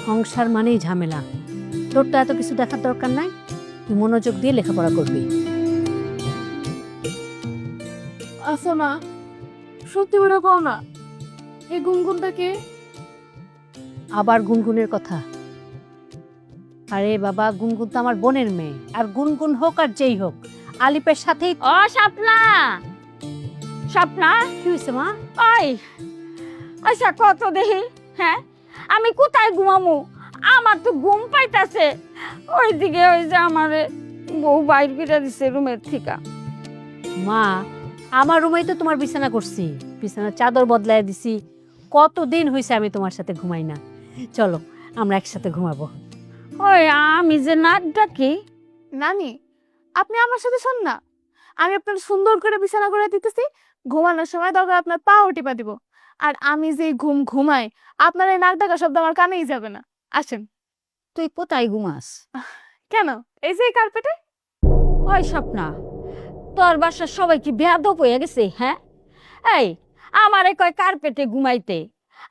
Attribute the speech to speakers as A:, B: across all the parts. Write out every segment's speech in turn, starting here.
A: সংসার মানেই ঝামেলা। তোর তো এত কিছু দেখার দরকার নাই, তুই মনোযোগ দিয়ে লেখাপড়া করবি।
B: আচ্ছা মা, সত্যি করে কও না, এই গুনগুনটাকে?
A: আবার গুনগুনের কথা? আরে বাবা, গুনগুন তো আমার বোনের মেয়ে, আর গুনগুন হোক আর যেই হোক আলিপের সাথেই।
C: ও স্বপ্না, স্বপ্না,
A: কি হয়েছে মা?
C: ওই আচ্ছা কত দেখি। হ্যাঁ, আমি কোথায় ঘুমামু? আমার তো ঘুম পাইতাছে। ওইদিকে ওই যে আমার বউ বাইর করে দিছে রুমের থেকে।
A: মা, আমার রুমেই তো তোমার বিছানা করছি, বিছানার চাদর বদলায় দিছি। কতদিন হয়েছে আমি তোমার সাথে ঘুমাই না। চলো আমরা একসাথে ঘুমাবো।
C: ওই আমি যে নাক ডাকি।
B: নানি, আপনি আমার সাথে শোন না, আমি আপনার সুন্দর করে বিছানা করে দিতেছি, ঘুমানোর সময় দরকার আপনার পাও টিপা দিব। আর আমি যে ঘুমাই, আপনার এই নাক ডাকা শব্দ আমার কানেই যাবে না। আসেন।
C: তুই কোথায় ঘুমাস?
B: কেন, এই যে কার্পেটে।
C: ওই স্বপ্না, তোর বাসার সবাই কি বেয়াদব হয়ে গেছে? হ্যাঁ, এই আমারে কয় কার্পেটে ঘুমাইতে।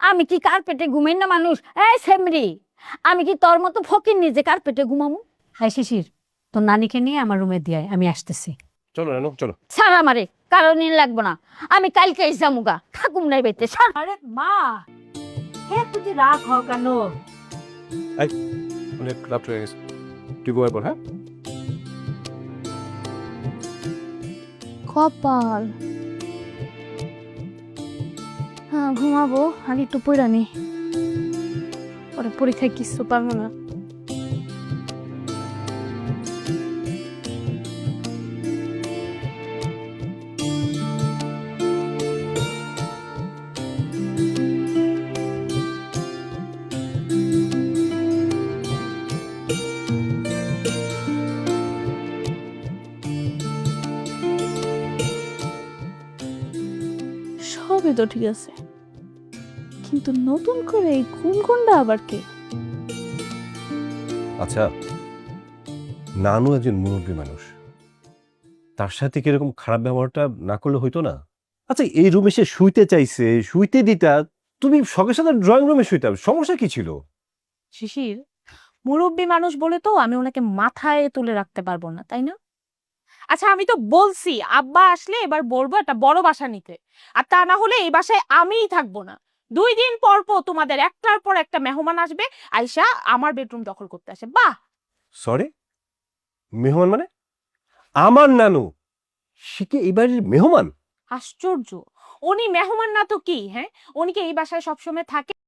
C: আমি কি কার্পেটে ঘুমাই না মানুষ? এই সেমরি, আমি কি তোর মতো ফকির নিজে কার্পেটে ঘুমামু?
A: হাই শিশির, তোর নানিকে নিয়ে আমার রুমে দিয়ে আয়, আমি আসতেছি।
D: চলো রানু চলো।
C: ছাড় আমারে, কারণ লাগবো না। আমি কালকে যামুগা, থাকুম নাই বাইতে। ছাড়।
A: আরে মা, হে তুই রাগ হ কেন?
D: অনেক রাত হয়ে গেছে, তুই ঘুমার পর। হ্যাঁ,
B: কপাল। হ্যাঁ ঘুমাবো, আর একটু পড়ানি, পরে পরীক্ষায় কিছু পারবো না। সবই তো ঠিক আছে, কিন্তু নতুন করে এই গুনগুনটা আবার কে?
D: আচ্ছা, নানু একজন মুরব্বী মানুষ, তার সাথে কিরকম খারাপ ব্যবহারটা না করলে হইতো না? আচ্ছা, এই রুমে সে শুইতে চাইছে, শুইতে দিতা, তুমি সঙ্গে সাথে ড্রয়িং রুমে শুইতা, সমস্যা কি ছিল?
E: শিশির, মুরব্বী মানুষ বলে তো আমি ওনাকে মাথায় তুলে রাখতে পারবো না, তাই না? আচ্ছা, আমি তো বলছি আব্বা আসলে এবার বলবো একটা বড় বাসা নিতে, আর তা না হলে এই বাসায় আমিই থাকবো না। 2 দিন পর পর তোমাদের একটার পর একটা মেহমান আসবে, আইসা আমার বেডরুম দখল করতে আসে। বাহ!
D: সরি, মেহমান মানে? আমার নানু সে কি এবারের মেহমান?
E: আশ্চর্য, উনি মেহমান না তো কি? হ্যাঁ, উনি কি এই বাসায় সবসময় থাকে?